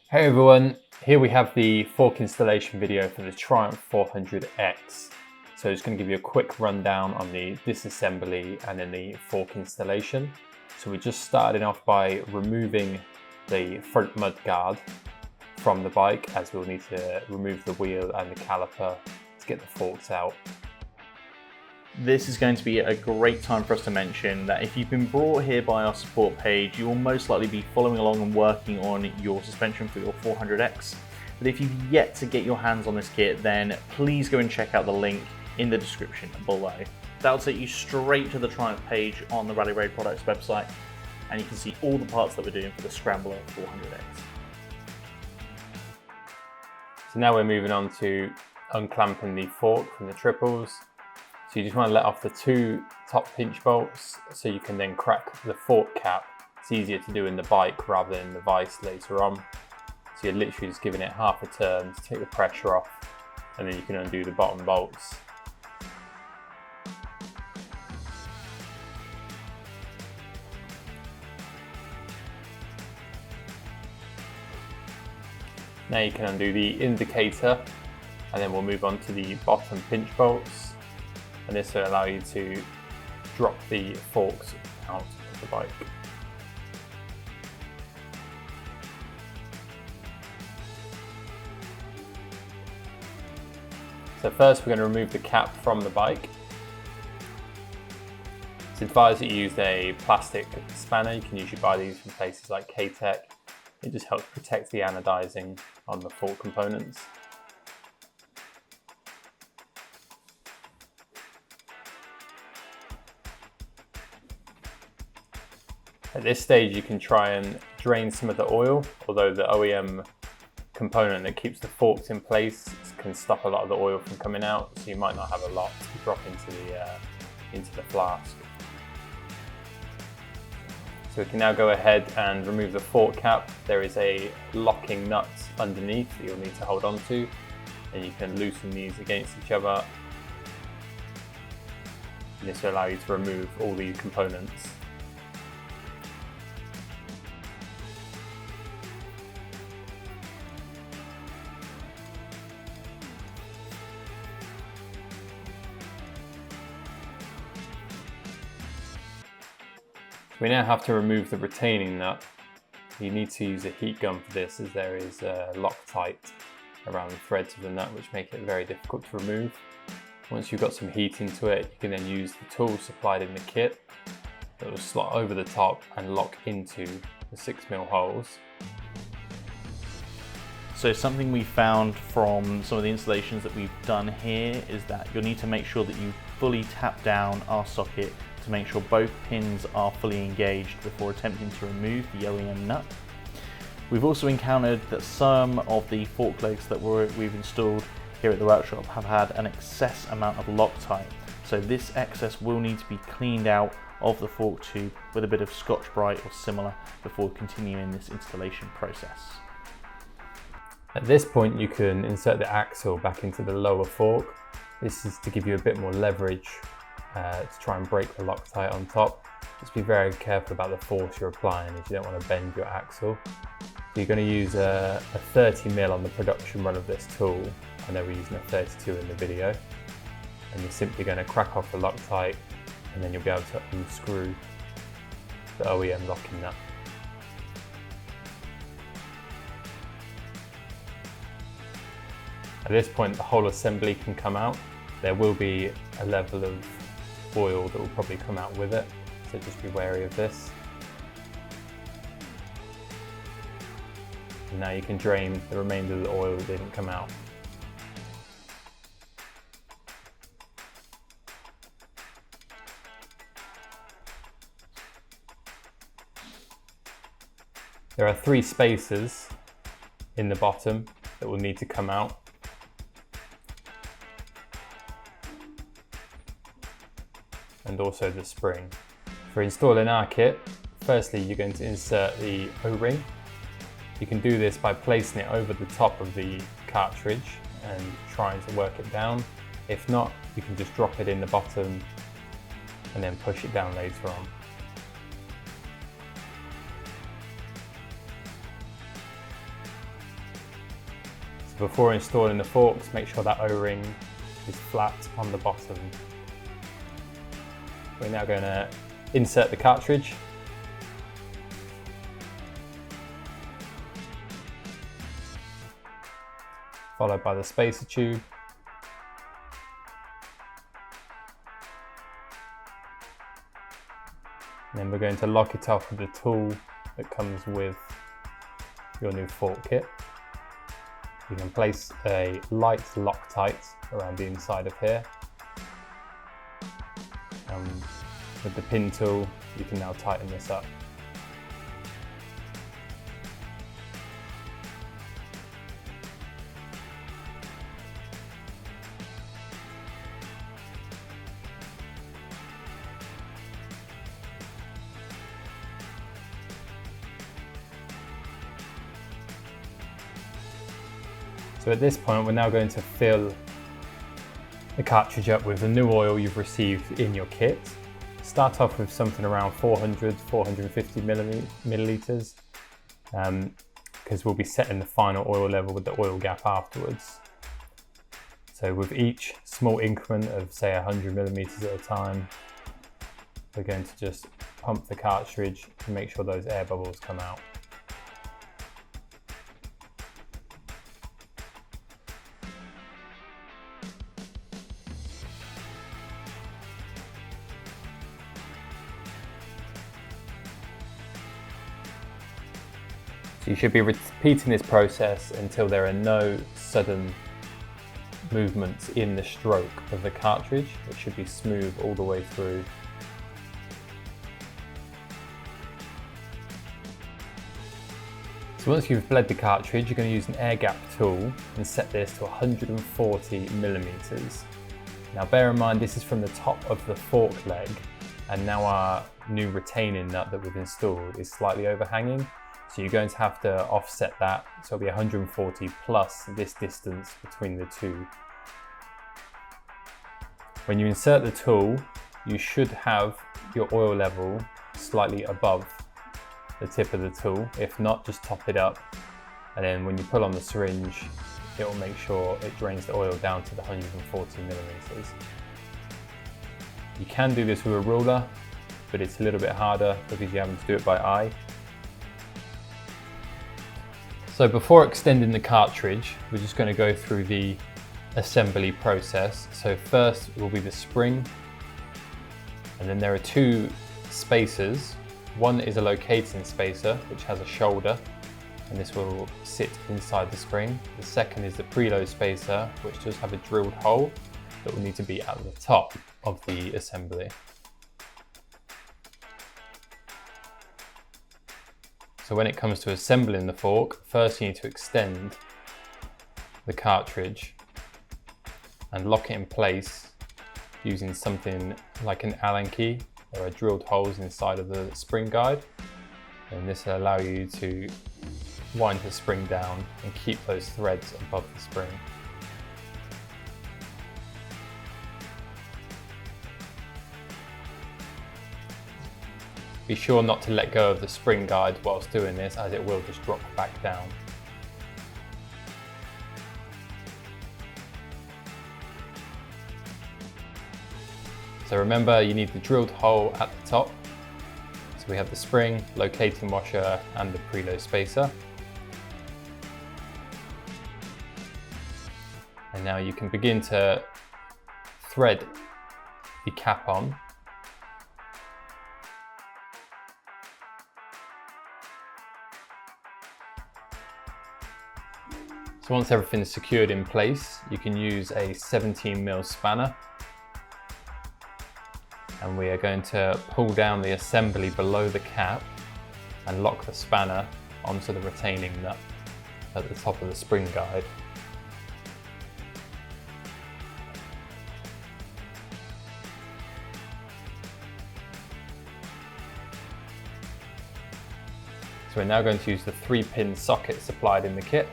Hey everyone, here we have the fork installation video for the Triumph 400X. So it's going to give you a quick rundown on the disassembly and then the fork installation. So we just started off by removing the front mud guard from the bike, as we'll need to remove the wheel and the caliper to get the forks out. This is going to be a great time for us to mention that if you've been brought here by our support page, you will most likely be following along and working on your suspension for your 400X. But if you've yet to get your hands on this kit, then please go and check out the link in the description below. That'll take you straight to the Triumph page on the Rally Raid Products website, and you can see all the parts that we're doing for the Scrambler 400X. So now we're moving on to unclamping the fork from the triples. So you just want to let off the two top pinch bolts so you can then crack the fork cap. It's easier to do in the bike rather than the vise later on. So you're literally just giving it half a turn to take the pressure off, and then you can undo the bottom bolts. Now you can undo the indicator, and then we'll move on to the bottom pinch bolts. And this will allow you to drop the forks out of the bike. So first we're going to remove the cap from the bike. It's advised that you use a plastic spanner. You can usually buy these from places like K-Tech. It just helps protect the anodizing on the fork components. At this stage you can try and drain some of the oil, although the OEM component that keeps the forks in place can stop a lot of the oil from coming out, so you might not have a lot to drop into the flask. So we can now go ahead and remove the fork cap. There is a locking nut underneath that you'll need to hold on to, and you can loosen these against each other. And this will allow you to remove all these components. We now have to remove the retaining nut. You need to use a heat gun for this, as there is Loctite around the threads of the nut, which make it very difficult to remove. Once you've got some heat into it, you can then use the tool supplied in the kit that will slot over the top and lock into the 6mm holes. So something we found from some of the installations that we've done here is that you'll need to make sure that you fully tap down our socket to make sure both pins are fully engaged before attempting to remove the OEM nut. We've also encountered that some of the fork legs that we've installed here at the workshop have had an excess amount of Loctite. So this excess will need to be cleaned out of the fork tube with a bit of Scotch-Brite or similar before continuing this installation process. At this point you can insert the axle back into the lower fork. This is to give you a bit more leverage to try and break the Loctite on top. Just be very careful about the force you're applying, as you don't want to bend your axle. So you're going to use a 30mm on the production run of this tool. I know we're using a 32 in the video. And you're simply going to crack off the Loctite, and then you'll be able to unscrew the OEM locking nut. At this point the whole assembly can come out. There will be a level of oil that will probably come out with it, so just be wary of this. And now you can drain the remainder of the oil that didn't come out. There are 3 spacers in the bottom that will need to come out. And also the spring. For installing our kit, firstly you're going to insert the O-ring. You can do this by placing it over the top of the cartridge and trying to work it down. If not, you can just drop it in the bottom and then push it down later on. So before installing the forks, make sure that O-ring is flat on the bottom. We're now going to insert the cartridge. Followed by the spacer tube. And then we're going to lock it off with the tool that comes with your new fork kit. You can place a light Loctite around the inside of here. With the pin tool, you can now tighten this up. So at this point, we're now going to fill the cartridge up with the new oil you've received in your kit. Start off with something around 450 milliliters, because we'll be setting the final oil level with the oil gap afterwards. So with each small increment of say 100 millimeters at a time, we're going to just pump the cartridge to make sure those air bubbles come out. So you should be repeating this process until there are no sudden movements in the stroke of the cartridge. It should be smooth all the way through. So once you've bled the cartridge, you're going to use an air gap tool and set this to 140 millimeters. Now bear in mind, this is from the top of the fork leg, and now our new retaining nut that we've installed is slightly overhanging. So you're going to have to offset that, so it'll be 140 plus this distance between the two. When you insert the tool, you should have your oil level slightly above the tip of the tool. If not, just top it up. And then when you pull on the syringe, it will make sure it drains the oil down to the 140 millimeters. You can do this with a ruler, but it's a little bit harder because you're having to do it by eye. So before extending the cartridge, we're just going to go through the assembly process. So first will be the spring, and then there are two spacers. One is a locating spacer, which has a shoulder, and this will sit inside the spring. The second is the preload spacer, which does have a drilled hole that will need to be at the top of the assembly. So when it comes to assembling the fork, first you need to extend the cartridge and lock it in place using something like an Allen key. There are drilled holes inside of the spring guide, and this will allow you to wind the spring down and keep those threads above the spring. Be sure not to let go of the spring guide whilst doing this, as it will just drop back down. So remember, you need the drilled hole at the top. So we have the spring, locating washer, and the preload spacer. And now you can begin to thread the cap on. So once everything's secured in place, you can use a 17mm spanner. And we are going to pull down the assembly below the cap and lock the spanner onto the retaining nut at the top of the spring guide. So we're now going to use the 3-pin socket supplied in the kit.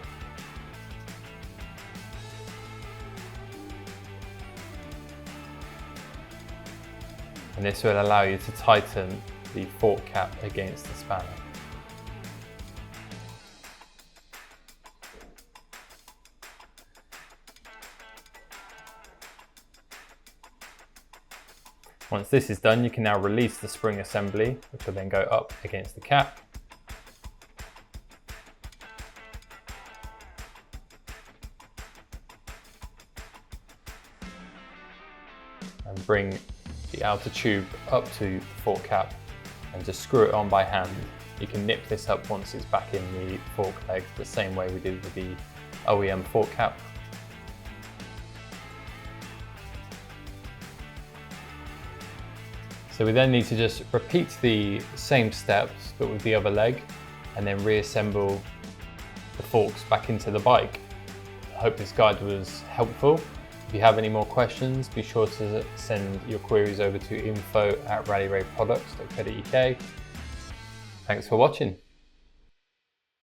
And this will allow you to tighten the fork cap against the spanner. Once this is done, you can now release the spring assembly, which will then go up against the cap. And bring the outer tube up to the fork cap and just screw it on by hand. You can nip this up once it's back in the fork leg, the same way we did with the OEM fork cap. So we then need to just repeat the same steps but with the other leg, and then reassemble the forks back into the bike. I hope this guide was helpful. If you have any more questions, be sure to send your queries over to info@rallyrayproducts.co.uk. Thanks for watching.